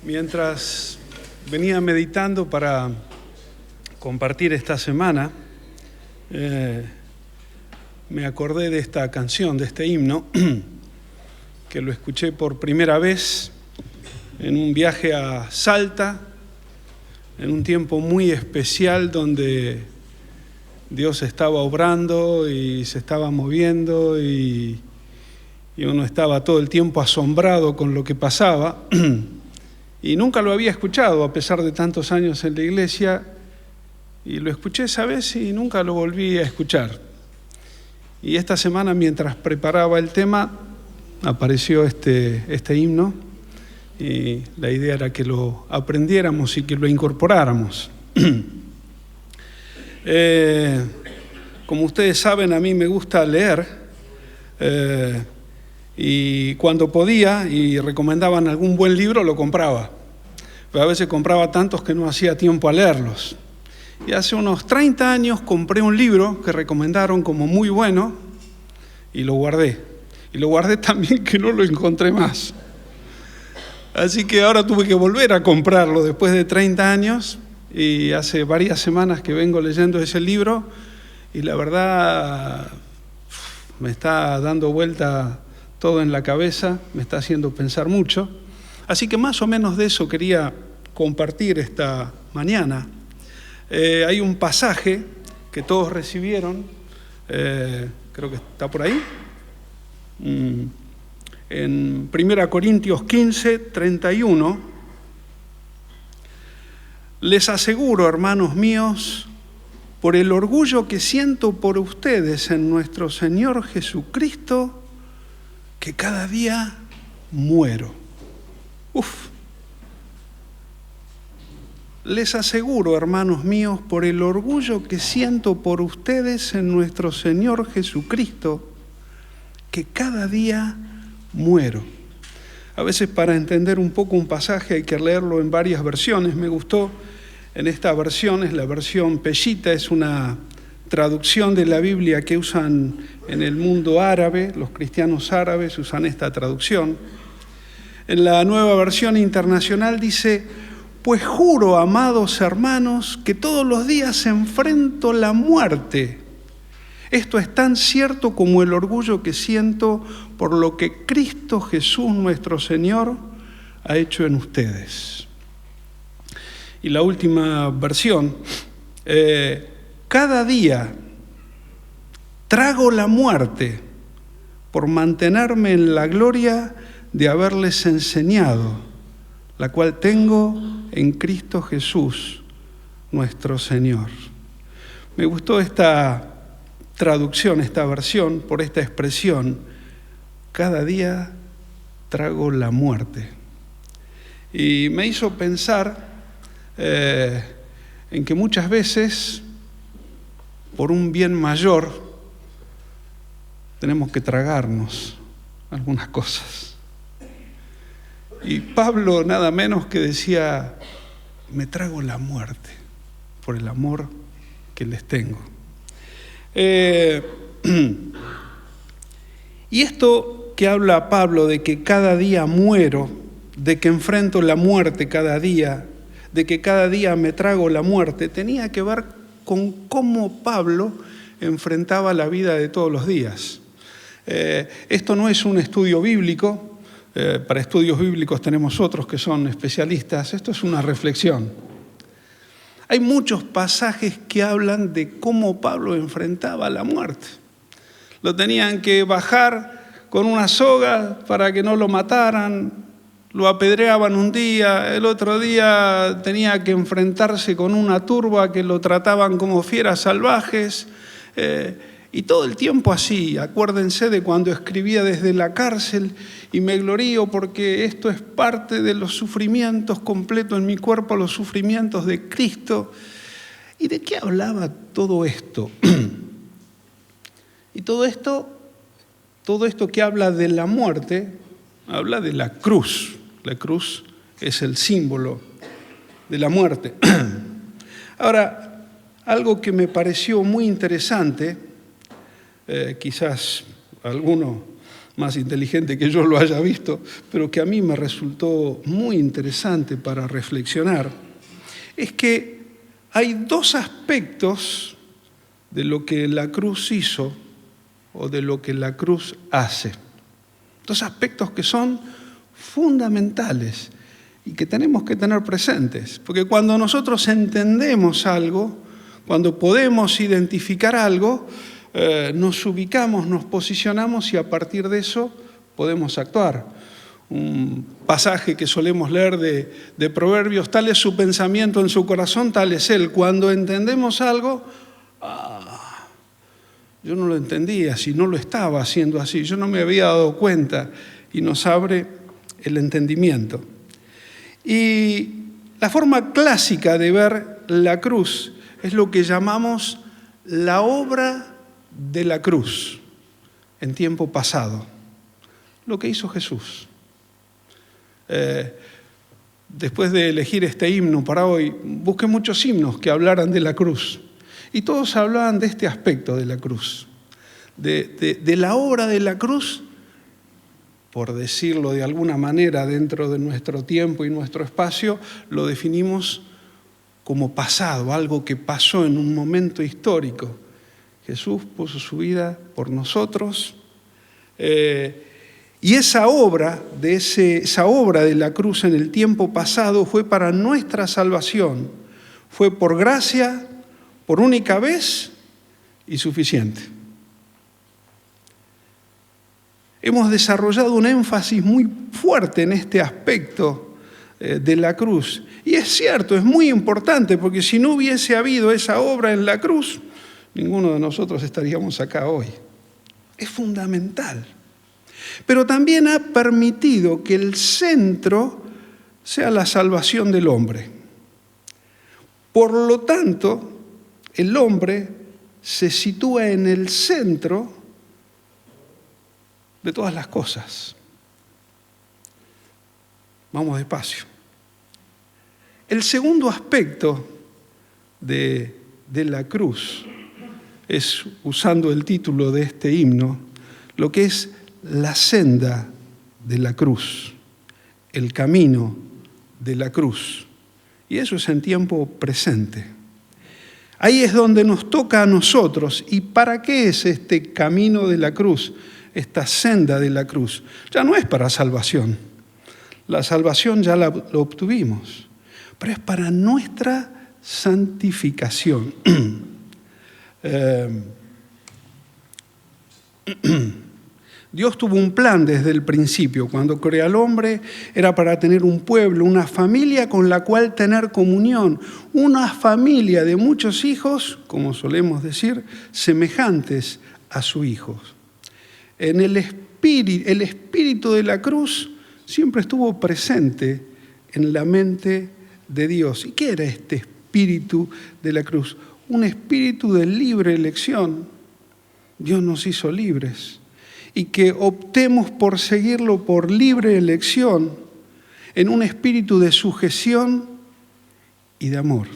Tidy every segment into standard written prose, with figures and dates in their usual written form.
Mientras venía meditando para compartir esta semana, me acordé de esta canción, de este himno, que lo escuché por primera vez en un viaje a Salta, en un tiempo muy especial donde Dios estaba obrando y se estaba moviendo y uno estaba todo el tiempo asombrado con lo que pasaba. Y nunca lo había escuchado a pesar de tantos años en la iglesia, y lo escuché esa vez y nunca lo volví a escuchar. Y esta semana, mientras preparaba el tema, apareció este himno, y la idea era que lo aprendiéramos y que lo incorporáramos. Como ustedes saben, a mí me gusta leer, y cuando podía y recomendaban algún buen libro, lo compraba. Pero a veces compraba tantos que no hacía tiempo a leerlos. Y hace unos 30 años compré un libro que recomendaron como muy bueno y lo guardé. Y lo guardé también que no lo encontré más. Así que ahora tuve que volver a comprarlo después de 30 años, y hace varias semanas que vengo leyendo ese libro y la verdad me está dando vuelta todo en la cabeza, me está haciendo pensar mucho. Así que más o menos de eso quería compartir esta mañana. Hay un pasaje que todos recibieron, creo que está por ahí, en 1 Corintios 15, 31. Les aseguro, hermanos míos, por el orgullo que siento por ustedes en nuestro Señor Jesucristo, que cada día muero. Les aseguro, hermanos míos, por el orgullo que siento por ustedes en nuestro Señor Jesucristo, que cada día muero. A veces, para entender un poco un pasaje hay que leerlo en varias versiones. Me gustó en esta versión, es la versión Peshita, es una traducción de la Biblia que usan en el mundo árabe, los cristianos árabes usan esta traducción. En la Nueva Versión Internacional dice: pues juro, amados hermanos, que todos los días enfrento la muerte. Esto es tan cierto como el orgullo que siento por lo que Cristo Jesús nuestro Señor ha hecho en ustedes. Y la última versión, cada día trago la muerte por mantenerme en la gloria de haberles enseñado, la cual tengo en Cristo Jesús, nuestro Señor. Me gustó esta traducción, esta versión, por esta expresión: cada día trago la muerte. Y me hizo pensar en que muchas veces, por un bien mayor, tenemos que tragarnos algunas cosas. Y Pablo nada menos que decía: me trago la muerte por el amor que les tengo. Y esto que habla Pablo de que cada día muero, de que enfrento la muerte cada día, de que cada día me trago la muerte, tenía que ver con cómo Pablo enfrentaba la vida de todos los días. Esto no es un estudio bíblico. Para estudios bíblicos tenemos otros que son especialistas. Esto es una reflexión. Hay muchos pasajes que hablan de cómo Pablo enfrentaba la muerte. Lo tenían que bajar con una soga para que no lo mataran, lo apedreaban un día, el otro día tenía que enfrentarse con una turba que lo trataban como fieras salvajes, y todo el tiempo así. Acuérdense de cuando escribía desde la cárcel: y me glorío porque esto es parte de los sufrimientos, completo en mi cuerpo los sufrimientos de Cristo. ¿Y de qué hablaba todo esto? Y todo esto que habla de la muerte, habla de la cruz. La cruz es el símbolo de la muerte. Ahora, algo que me pareció muy interesante, quizás alguno más inteligente que yo lo haya visto, pero que a mí me resultó muy interesante para reflexionar, es que hay dos aspectos de lo que la cruz hizo o de lo que la cruz hace. Dos aspectos que son fundamentales y que tenemos que tener presentes, porque cuando nosotros entendemos algo, cuando podemos identificar algo, nos ubicamos, nos posicionamos y a partir de eso podemos actuar. Un pasaje que solemos leer de Proverbios: tal es su pensamiento en su corazón, tal es él. Cuando entendemos algo, yo no lo entendía, si no lo estaba haciendo así, yo no me había dado cuenta, y nos abre el entendimiento. Y la forma clásica de ver la cruz es lo que llamamos la obra de la cruz en tiempo pasado, lo que hizo Jesús. Después de elegir este himno para hoy, busqué muchos himnos que hablaran de la cruz y todos hablaban de este aspecto de la cruz, de la obra de la cruz, por decirlo de alguna manera dentro de nuestro tiempo y nuestro espacio, lo definimos como pasado, algo que pasó en un momento histórico. Jesús puso su vida por nosotros, y esa obra de la cruz en el tiempo pasado fue para nuestra salvación, fue por gracia, por única vez y suficiente. Hemos desarrollado un énfasis muy fuerte en este aspecto de la cruz, y es cierto, es muy importante, porque si no hubiese habido esa obra en la cruz, ninguno de nosotros estaríamos acá hoy. Es fundamental. Pero también ha permitido que el centro sea la salvación del hombre. Por lo tanto, el hombre se sitúa en el centro de todas las cosas. Vamos despacio. El segundo aspecto de la cruz es, usando el título de este himno, lo que es la senda de la cruz, el camino de la cruz. Y eso es en tiempo presente. Ahí es donde nos toca a nosotros. ¿Y para qué es este camino de la cruz, esta senda de la cruz? Ya no es para salvación. La salvación ya lo obtuvimos, pero es para nuestra santificación. Dios tuvo un plan desde el principio. Cuando creó al hombre era para tener un pueblo, una familia con la cual tener comunión, una familia de muchos hijos, como solemos decir, semejantes a su hijo. En el espíritu de la cruz siempre estuvo presente en la mente de Dios. ¿Y qué era este espíritu de la cruz? Un espíritu de libre elección. Dios nos hizo libres y que optemos por seguirlo por libre elección en un espíritu de sujeción y de amor.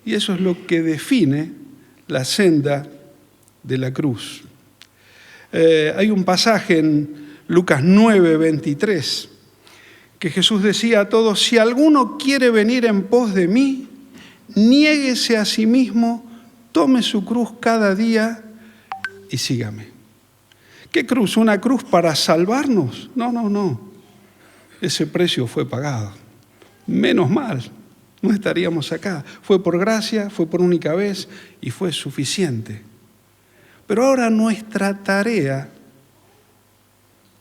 Y eso es lo que define la senda de la cruz. Hay un pasaje en Lucas 9:23 que Jesús decía a todos: si alguno quiere venir en pos de mí, niéguese a sí mismo, tome su cruz cada día y sígame. ¿Qué cruz? ¿Una cruz para salvarnos? No. Ese precio fue pagado. Menos mal, no estaríamos acá. Fue por gracia, fue por única vez y fue suficiente. Pero ahora nuestra tarea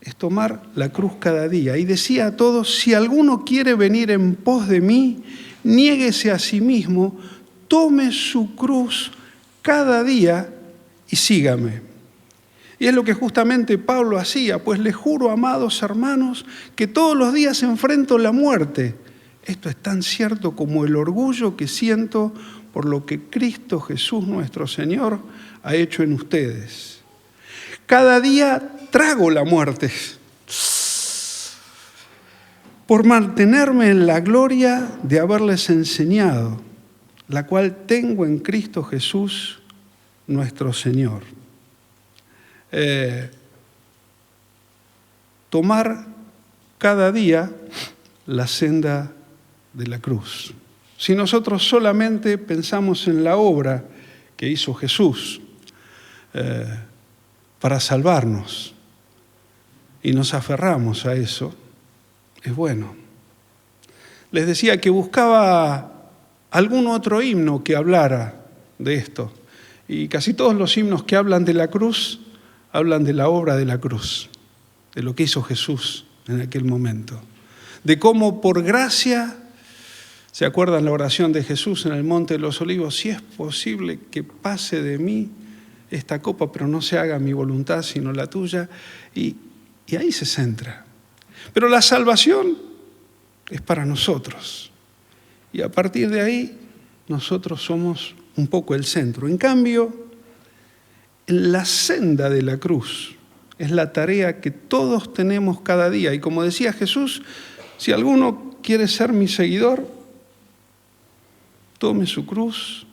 es tomar la cruz cada día. Y decía a todos: si alguno quiere venir en pos de mí, niéguese a sí mismo, tome su cruz cada día y sígame. Y es lo que justamente Pablo hacía: pues les juro, amados hermanos, que todos los días enfrento la muerte. Esto es tan cierto como el orgullo que siento por lo que Cristo Jesús nuestro Señor ha hecho en ustedes. Cada día trago la muerte por mantenerme en la gloria de haberles enseñado, la cual tengo en Cristo Jesús nuestro Señor. tomar cada día la senda de la cruz. Si nosotros solamente pensamos en la obra que hizo Jesús para salvarnos y nos aferramos a eso, es bueno. Les decía que buscaba algún otro himno que hablara de esto. Y casi todos los himnos que hablan de la cruz, hablan de la obra de la cruz, de lo que hizo Jesús en aquel momento. De cómo por gracia, ¿se acuerdan la oración de Jesús en el Monte de los Olivos? Si es posible que pase de mí esta copa, pero no se haga mi voluntad sino la tuya. Y ahí se centra. Pero la salvación es para nosotros. Y a partir de ahí, nosotros somos un poco el centro. En cambio, la senda de la cruz es la tarea que todos tenemos cada día. Y como decía Jesús, si alguno quiere ser mi seguidor, tome su cruz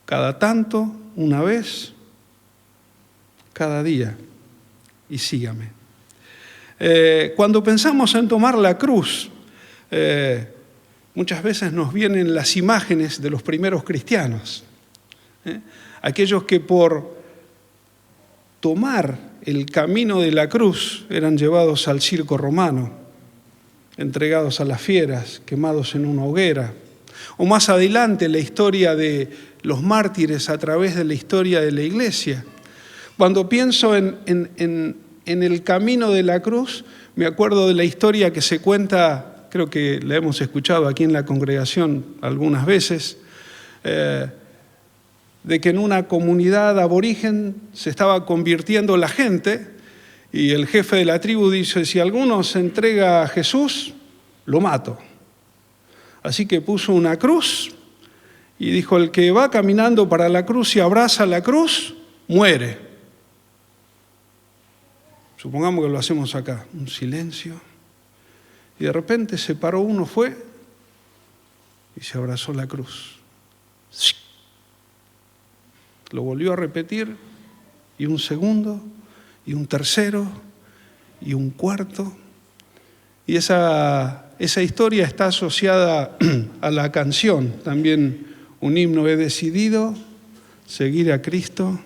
cada tanto, una vez, cada día, y sígame. Cuando pensamos en tomar la cruz, muchas veces nos vienen las imágenes de los primeros cristianos. Aquellos que por tomar el camino de la cruz eran llevados al circo romano, entregados a las fieras, quemados en una hoguera. O más adelante la historia de los mártires a través de la historia de la iglesia. Cuando pienso en el camino de la cruz, me acuerdo de la historia que se cuenta, creo que la hemos escuchado aquí en la congregación algunas veces, de que en una comunidad aborigen se estaba convirtiendo la gente y el jefe de la tribu dice, si alguno se entrega a Jesús, lo mato. Así que puso una cruz y dijo, el que va caminando para la cruz y abraza la cruz, muere. Supongamos que lo hacemos acá, un silencio. Y de repente se paró uno, fue y se abrazó la cruz. Lo volvió a repetir y un segundo, y un tercero, y un cuarto. Y esa historia está asociada a la canción, también un himno, he decidido seguir a Cristo,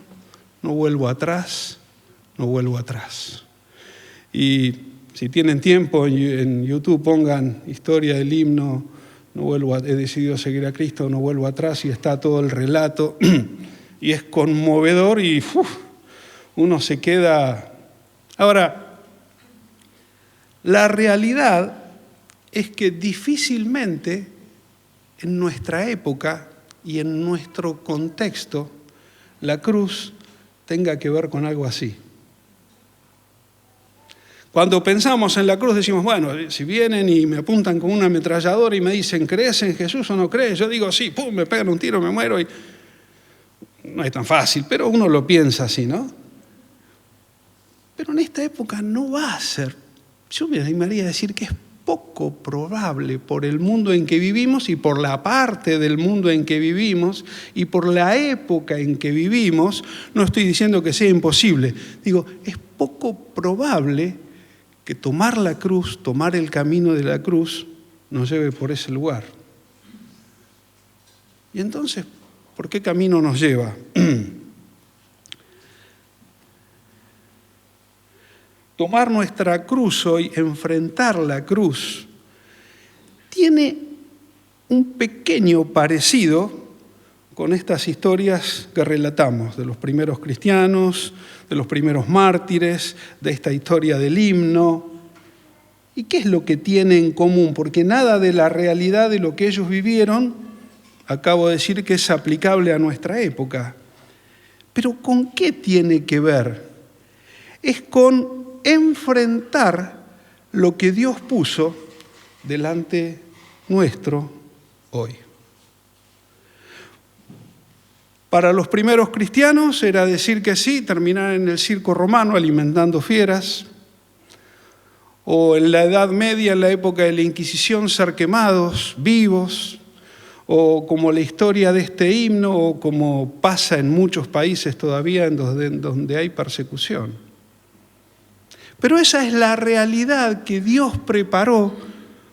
no vuelvo atrás, no vuelvo atrás. Y si tienen tiempo en YouTube pongan historia del himno, he decidido seguir a Cristo, no vuelvo atrás, y está todo el relato, y es conmovedor y uno se queda. Ahora, la realidad es que difícilmente en nuestra época y en nuestro contexto la cruz tenga que ver con algo así. Cuando pensamos en la cruz decimos, bueno, si vienen y me apuntan con una ametralladora y me dicen, ¿crees en Jesús o no crees? Yo digo, sí, pum, me pegan un tiro, me muero. Y no es tan fácil, pero uno lo piensa así, ¿no? Pero en esta época no va a ser. Yo me animaría a decir que es poco probable por el mundo en que vivimos y por la parte del mundo en que vivimos y por la época en que vivimos. No estoy diciendo que sea imposible. Digo, es poco probable que tomar la cruz, tomar el camino de la cruz, nos lleve por ese lugar. Y entonces, ¿por qué camino nos lleva? Tomar nuestra cruz hoy, enfrentar la cruz, tiene un pequeño parecido con estas historias que relatamos de los primeros cristianos, de los primeros mártires, de esta historia del himno. ¿Y qué es lo que tiene en común? Porque nada de la realidad de lo que ellos vivieron, acabo de decir que es aplicable a nuestra época. Pero ¿con qué tiene que ver? Es con enfrentar lo que Dios puso delante nuestro hoy. Para los primeros cristianos era decir que sí, terminar en el circo romano alimentando fieras, o en la Edad Media, en la época de la Inquisición, ser quemados vivos, o como la historia de este himno, o como pasa en muchos países todavía en donde hay persecución. Pero esa es la realidad que Dios preparó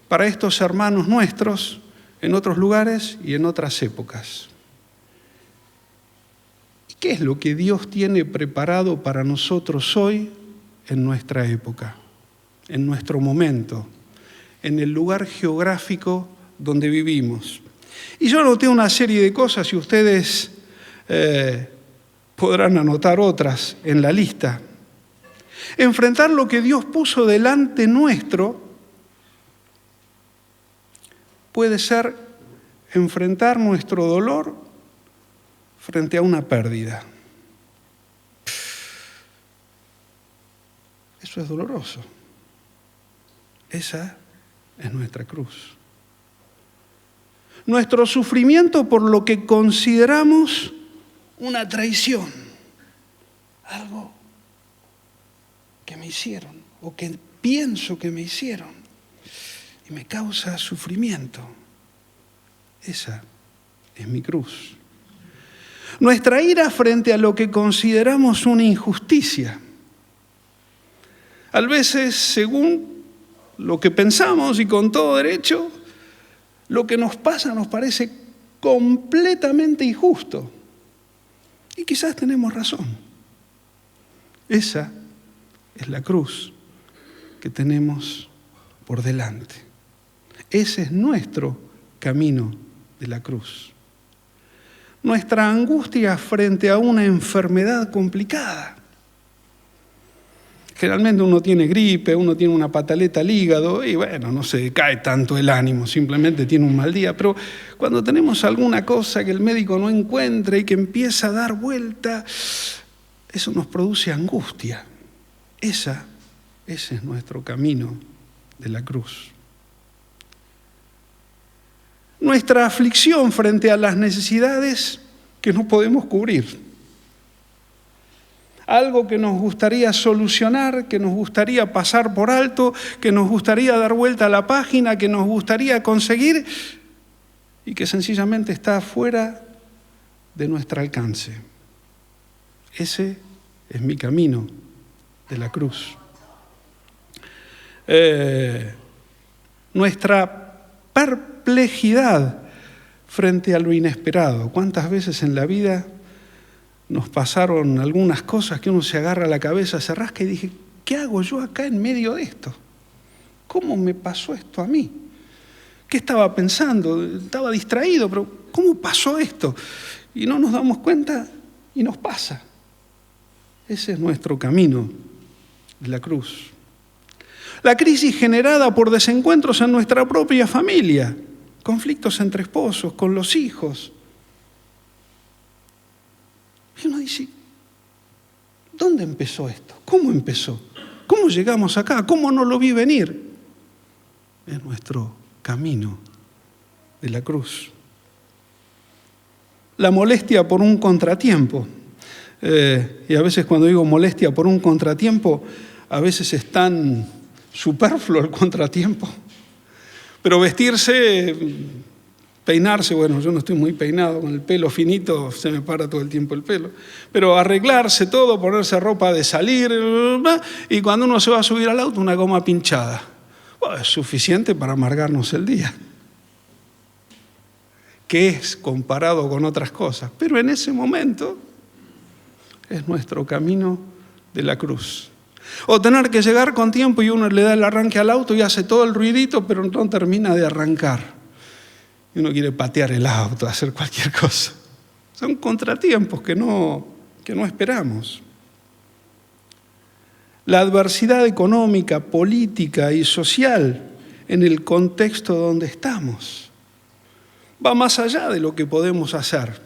para estos hermanos nuestros en otros lugares y en otras épocas. ¿Y qué es lo que Dios tiene preparado para nosotros hoy en nuestra época, en nuestro momento, en el lugar geográfico donde vivimos? Y yo anoté una serie de cosas y ustedes podrán anotar otras en la lista. Enfrentar lo que Dios puso delante nuestro puede ser enfrentar nuestro dolor frente a una pérdida. Eso es doloroso. Esa es nuestra cruz. Nuestro sufrimiento por lo que consideramos una traición, algo que me hicieron o que pienso que me hicieron y me causa sufrimiento. Esa es mi cruz. Nuestra ira frente a lo que consideramos una injusticia. A veces, según lo que pensamos y con todo derecho, lo que nos pasa nos parece completamente injusto. Y quizás tenemos razón. Esa es la cruz que tenemos por delante. Ese es nuestro camino de la cruz. Nuestra angustia frente a una enfermedad complicada. Generalmente uno tiene gripe, uno tiene una pataleta al hígado y bueno, no se decae tanto el ánimo, simplemente tiene un mal día. Pero cuando tenemos alguna cosa que el médico no encuentra y que empieza a dar vuelta, eso nos produce angustia. Ese es nuestro camino de la cruz. Nuestra aflicción frente a las necesidades que no podemos cubrir. Algo que nos gustaría solucionar, que nos gustaría pasar por alto, que nos gustaría dar vuelta a la página, que nos gustaría conseguir y que sencillamente está fuera de nuestro alcance. Ese es mi camino de la cruz. Nuestra perplejidad frente a lo inesperado. ¿Cuántas veces en la vida nos pasaron algunas cosas que uno se agarra a la cabeza, se rasca y dije, ¿qué hago yo acá en medio de esto? ¿Cómo me pasó esto a mí? ¿Qué estaba pensando? Estaba distraído, pero ¿cómo pasó esto? Y no nos damos cuenta y nos pasa. Ese es nuestro camino de la cruz. La crisis generada por desencuentros en nuestra propia familia, conflictos entre esposos, con los hijos. Y uno dice, ¿dónde empezó esto? ¿Cómo empezó? ¿Cómo llegamos acá? ¿Cómo no lo vi venir? Es nuestro camino de la cruz. La molestia por un contratiempo. Y a veces cuando digo molestia por un contratiempo, a veces es tan superfluo el contratiempo. Pero vestirse, peinarse, bueno, yo no estoy muy peinado, con el pelo finito se me para todo el tiempo el pelo. Pero arreglarse todo, ponerse ropa de salir, y cuando uno se va a subir al auto, una goma pinchada. Bueno, es suficiente para amargarnos el día. ¿Qué es comparado con otras cosas? Pero en ese momento es nuestro camino de la cruz. O tener que llegar con tiempo y uno le da el arranque al auto y hace todo el ruidito, pero no termina de arrancar. Y uno quiere patear el auto, hacer cualquier cosa. Son contratiempos que no esperamos. La adversidad económica, política y social en el contexto donde estamos va más allá de lo que podemos hacer.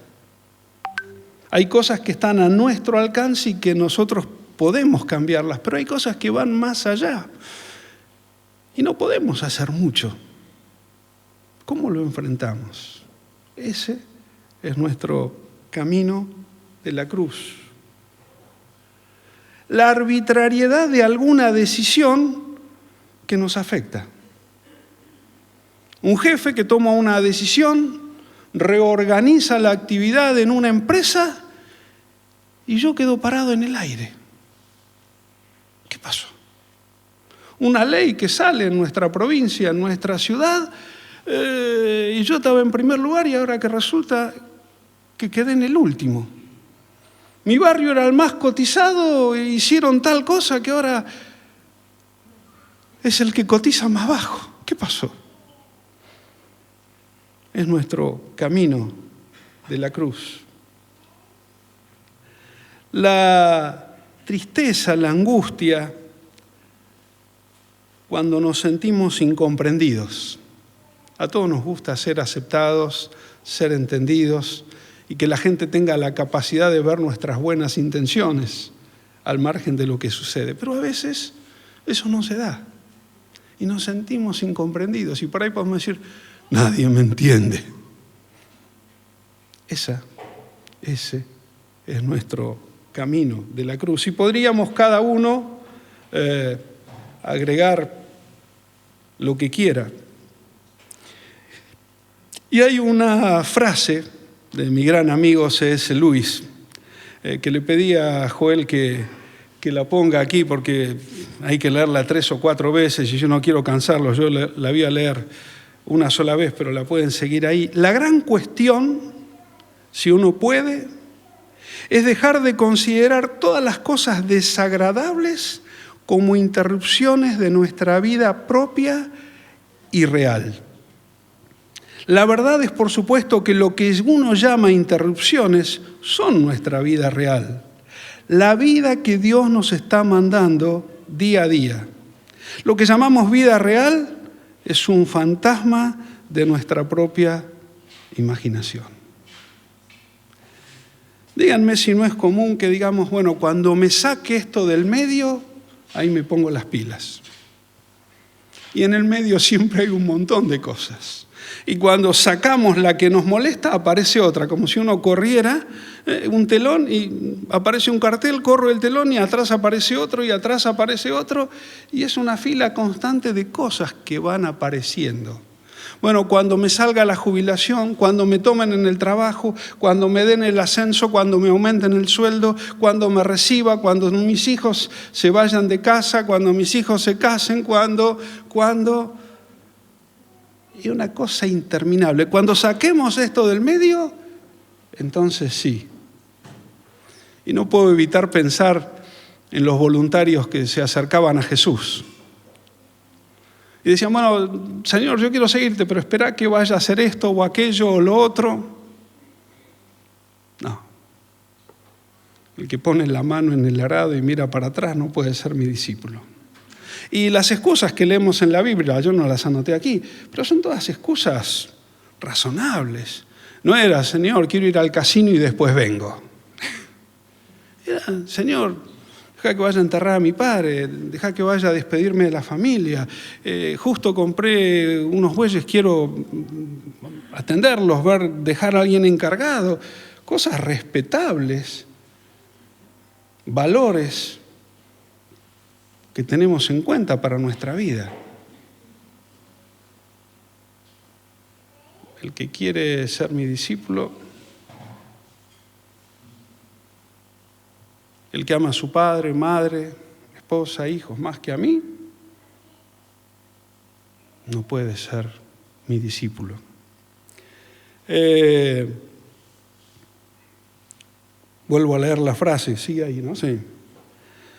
Hay cosas que están a nuestro alcance y que nosotros podemos cambiarlas, pero hay cosas que van más allá y no podemos hacer mucho. ¿Cómo lo enfrentamos? Ese es nuestro camino de la cruz. La arbitrariedad de alguna decisión que nos afecta. Un jefe que toma una decisión, reorganiza la actividad en una empresa y yo quedo parado en el aire. ¿Qué pasó? una ley que sale en nuestra provincia, en nuestra ciudad, y yo estaba en primer lugar y ahora que resulta que quedé en el último. Mi barrio era el más cotizado e hicieron tal cosa que ahora es el que cotiza más bajo. ¿Qué pasó? Es nuestro camino de la cruz. La tristeza, la angustia, cuando nos sentimos incomprendidos. A todos nos gusta ser aceptados, ser entendidos y que la gente tenga la capacidad de ver nuestras buenas intenciones al margen de lo que sucede. Pero a veces eso no se da y nos sentimos incomprendidos y por ahí podemos decir, nadie me entiende. Ese es nuestro camino de la cruz. Y podríamos cada uno agregar lo que quiera. Y hay una frase de mi gran amigo C.S. Lewis que le pedí a Joel que la ponga aquí porque hay que leerla 3 o 4 veces y yo no quiero cansarlos. Yo la voy a leer una sola vez, pero la pueden seguir ahí. La gran cuestión, si uno puede, es dejar de considerar todas las cosas desagradables como interrupciones de nuestra vida propia y real. La verdad es, por supuesto, que lo que uno llama interrupciones son nuestra vida real. La vida que Dios nos está mandando día a día. Lo que llamamos vida real es un fantasma de nuestra propia imaginación. Díganme si no es común que digamos, bueno, cuando me saque esto del medio, ahí me pongo las pilas. Y en el medio siempre hay un montón de cosas. Y cuando sacamos la que nos molesta, aparece otra, como si uno corriera un telón y aparece un cartel, corro el telón y atrás aparece otro y atrás aparece otro. Y es una fila constante de cosas que van apareciendo. Bueno, cuando me salga la jubilación, cuando me tomen en el trabajo, cuando me den el ascenso, cuando me aumenten el sueldo, cuando me reciba, cuando mis hijos se vayan de casa, cuando mis hijos se casen, cuando... Y una cosa interminable. Cuando saquemos esto del medio, entonces sí. Y no puedo evitar pensar en los voluntarios que se acercaban a Jesús. Y decían, bueno, Señor, yo quiero seguirte, pero espera que vaya a hacer esto o aquello o lo otro. No. El que pone la mano en el arado y mira para atrás no puede ser mi discípulo. Y las excusas que leemos en la Biblia, yo no las anoté aquí, pero son todas excusas razonables. No era, Señor, quiero ir al casino y después vengo. Era, Señor, deja que vaya a enterrar a mi padre, deja que vaya a despedirme de la familia. Justo compré unos bueyes, quiero atenderlos, dejar a alguien encargado. Cosas respetables, valores que tenemos en cuenta para nuestra vida. El que quiere ser mi discípulo, el que ama a su padre, madre, esposa, hijos más que a mí, no puede ser mi discípulo. Vuelvo a leer la frase, sigue ahí, ¿no? Sí.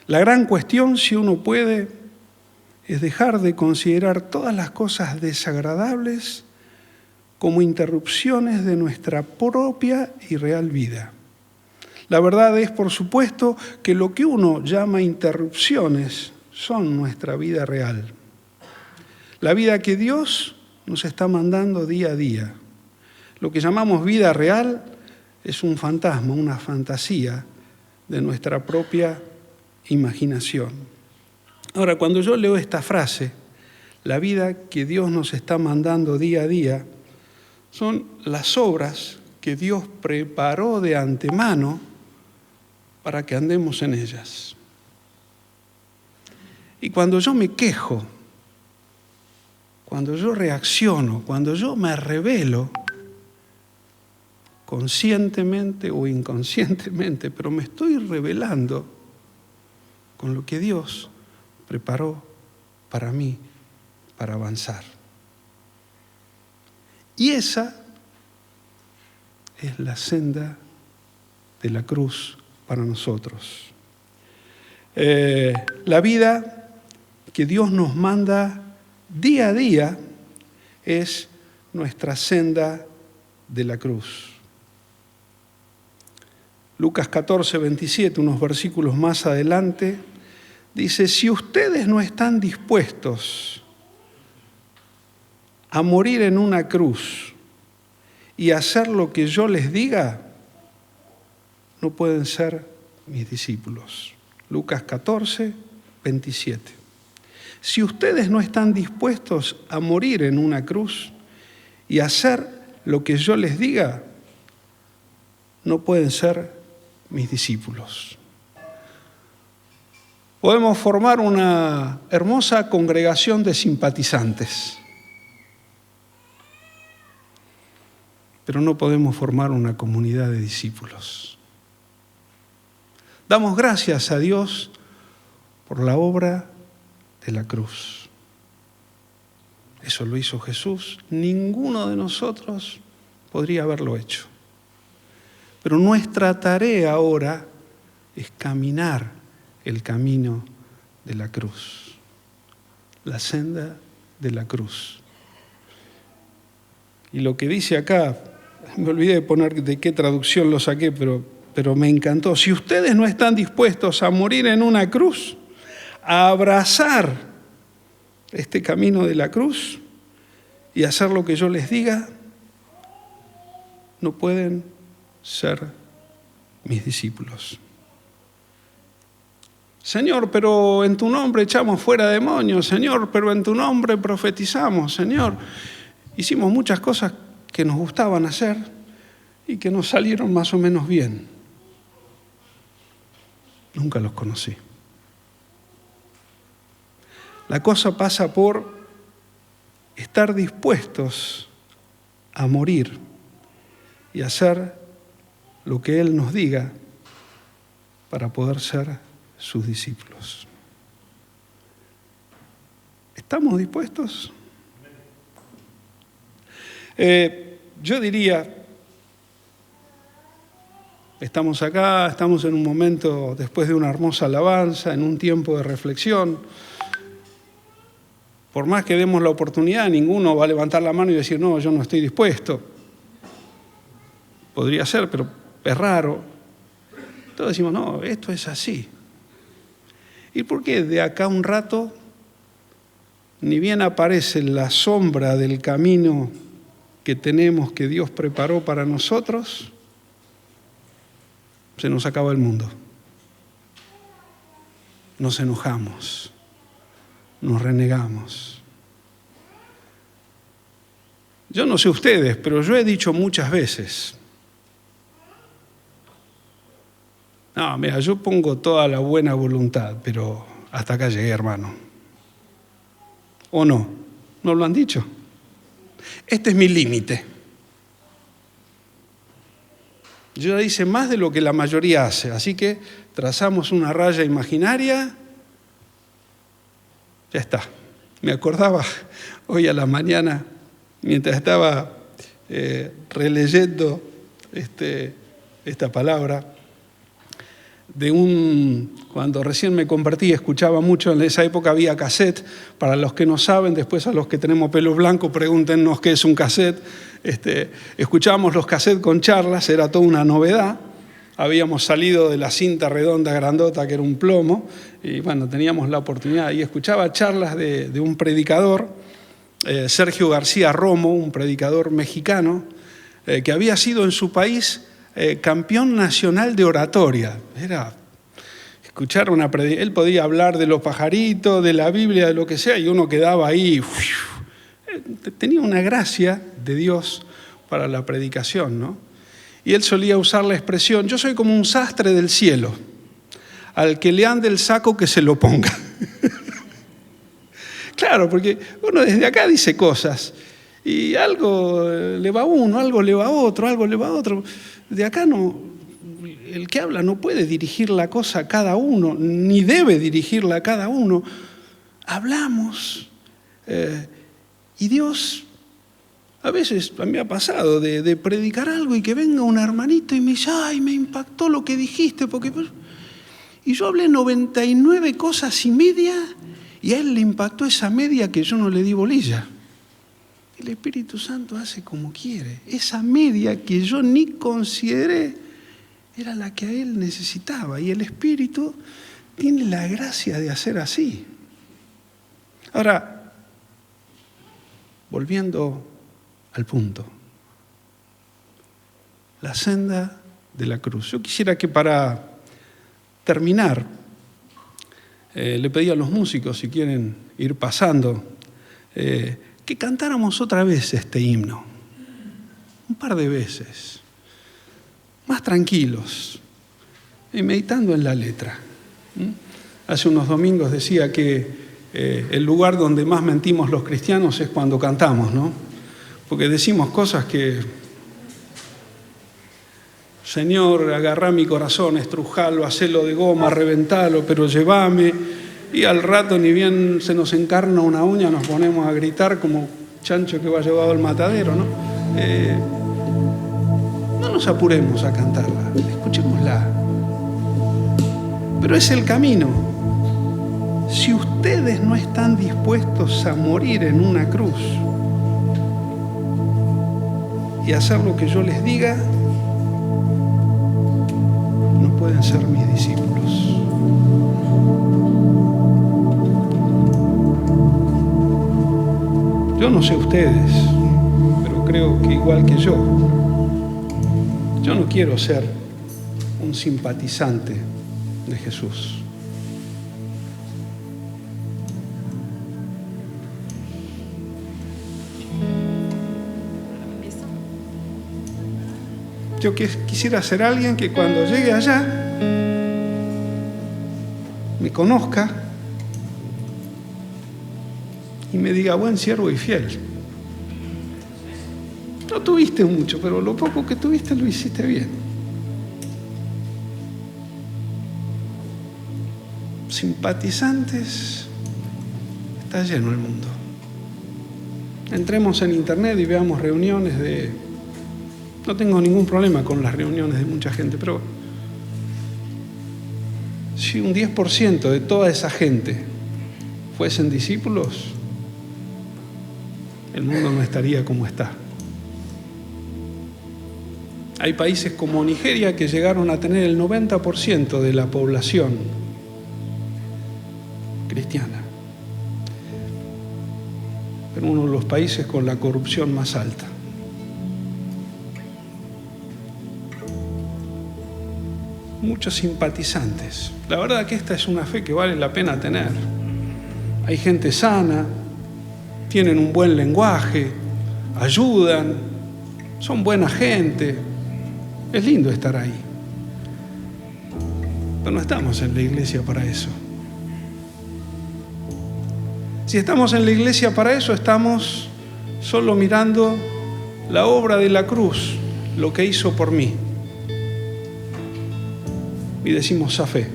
La gran cuestión, si uno puede, es dejar de considerar todas las cosas desagradables como interrupciones de nuestra propia y real vida. La verdad es, por supuesto, que lo que uno llama interrupciones son nuestra vida real. La vida que Dios nos está mandando día a día. Lo que llamamos vida real es un fantasma, una fantasía de nuestra propia imaginación. Ahora, cuando yo leo esta frase, la vida que Dios nos está mandando día a día, son las obras que Dios preparó de antemano para que andemos en ellas. Y cuando yo me quejo, cuando yo reacciono, cuando yo me rebelo, conscientemente o inconscientemente, pero me estoy rebelando con lo que Dios preparó para mí, para avanzar. Y esa es la senda de la cruz para nosotros. La vida que Dios nos manda día a día es nuestra senda de la cruz. Lucas 14, 27, unos versículos más adelante, dice: si ustedes no están dispuestos a morir en una cruz y hacer lo que yo les diga, no pueden ser mis discípulos. Lucas 14, 27. Si ustedes no están dispuestos a morir en una cruz y hacer lo que yo les diga, no pueden ser mis discípulos. Podemos formar una hermosa congregación de simpatizantes, pero no podemos formar una comunidad de discípulos. Damos gracias a Dios por la obra de la cruz. Eso lo hizo Jesús. Ninguno de nosotros podría haberlo hecho. Pero nuestra tarea ahora es caminar el camino de la cruz, la senda de la cruz. Y lo que dice acá, me olvidé de poner de qué traducción lo saqué, pero me encantó. Si ustedes no están dispuestos a morir en una cruz, a abrazar este camino de la cruz y hacer lo que yo les diga, no pueden ser mis discípulos. Señor, pero en tu nombre echamos fuera demonios. Señor, pero en tu nombre profetizamos. Señor, hicimos muchas cosas que nos gustaban hacer y que nos salieron más o menos bien. Nunca los conocí. La cosa pasa por estar dispuestos a morir y hacer lo que Él nos diga para poder ser sus discípulos. ¿Estamos dispuestos? Yo diría, estamos acá, estamos en un momento después de una hermosa alabanza, en un tiempo de reflexión. Por más que demos la oportunidad, ninguno va a levantar la mano y decir, no, yo no estoy dispuesto. Podría ser, pero es raro. Todos decimos, no, esto es así. ¿Y por qué de acá a un rato ni bien aparece la sombra del camino que tenemos, que Dios preparó para nosotros, se nos acaba el mundo? Nos enojamos, nos renegamos. Yo no sé ustedes, pero yo he dicho muchas veces, no, mira, yo pongo toda la buena voluntad, pero hasta acá llegué, hermano. ¿O no? ¿No lo han dicho? Este es mi límite. Yo ya hice más de lo que la mayoría hace, así que trazamos una raya imaginaria. Ya está. Me acordaba hoy a la mañana, mientras estaba releyendo esta palabra, cuando recién me convertí, escuchaba mucho, en esa época había cassette. Para los que no saben, después a los que tenemos pelo blanco, pregúntenos qué es un cassette. Escuchábamos los cassettes con charlas, era toda una novedad. Habíamos salido de la cinta redonda grandota que era un plomo, y bueno, teníamos la oportunidad. Y escuchaba charlas de un predicador, Sergio García Romo, un predicador mexicano, que había sido en su país campeón nacional de oratoria. Era escuchar él podía hablar de los pajaritos, de la Biblia, de lo que sea, y uno quedaba ahí. Tenía una gracia de Dios para la predicación, ¿no? Y él solía usar la expresión, yo soy como un sastre del cielo, al que le ande el saco que se lo ponga. Claro, porque uno desde acá dice cosas, y algo le va a uno, algo le va a otro, algo le va a otro. De acá no, el que habla no puede dirigir la cosa a cada uno, ni debe dirigirla a cada uno. hablamos y Dios, a veces a mí me ha pasado de predicar algo y que venga un hermanito y me dice, ay, me impactó lo que dijiste, y yo hablé 99 cosas y media y a él le impactó esa media que yo no le di bolilla. El Espíritu Santo hace como quiere. Esa media que yo ni consideré era la que a él necesitaba. Y el Espíritu tiene la gracia de hacer así. Ahora, volviendo al punto. La senda de la cruz. Yo quisiera que para terminar, le pedí a los músicos, si quieren ir pasando, que cantáramos otra vez este himno, un par de veces, más tranquilos, y meditando en la letra. Hace unos domingos decía que el lugar donde más mentimos los cristianos es cuando cantamos, ¿no? Porque decimos cosas que, Señor, agarrá mi corazón, estrujalo, hacelo de goma, reventalo, pero llévame. Y al rato, ni bien se nos encarna una uña, nos ponemos a gritar como chancho que va llevado al matadero, ¿no? No nos apuremos a cantarla, escuchémosla. Pero es el camino. Si ustedes no están dispuestos a morir en una cruz y hacer lo que yo les diga, no pueden ser mis discípulos. Yo no sé ustedes, pero creo que igual que yo no quiero ser un simpatizante de Jesús. Yo quisiera ser alguien que cuando llegue allá me conozca y me diga, buen siervo y fiel. No tuviste mucho, pero lo poco que tuviste lo hiciste bien. Simpatizantes, está lleno el mundo. Entremos en internet y veamos reuniones de... No tengo ningún problema con las reuniones de mucha gente, pero si un 10% de toda esa gente fuesen discípulos, el mundo no estaría como está. Hay países como Nigeria que llegaron a tener el 90% de la población cristiana, pero uno de los países con la corrupción más alta. Muchos simpatizantes. La verdad que esta es una fe que vale la pena tener. Hay gente sana, tienen un buen lenguaje, ayudan, son buena gente. Es lindo estar ahí. Pero no estamos en la iglesia para eso. Si estamos en la iglesia para eso, estamos solo mirando la obra de la cruz, lo que hizo por mí. Y decimos Zafé.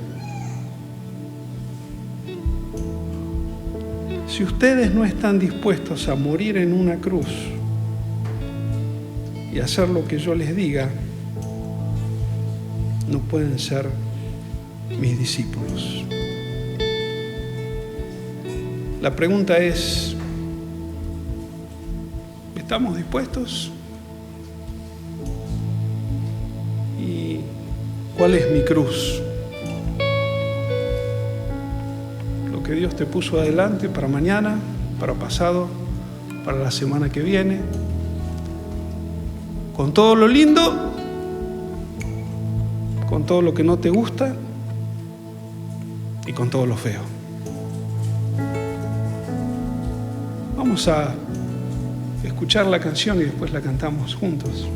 Si ustedes no están dispuestos a morir en una cruz y hacer lo que yo les diga, no pueden ser mis discípulos. La pregunta es, ¿estamos dispuestos? ¿Y cuál es mi cruz? Lo que Dios te puso adelante para mañana, para pasado, para la semana que viene. Con todo lo lindo, con todo lo que no te gusta y con todo lo feo. Vamos a escuchar la canción y después la cantamos juntos.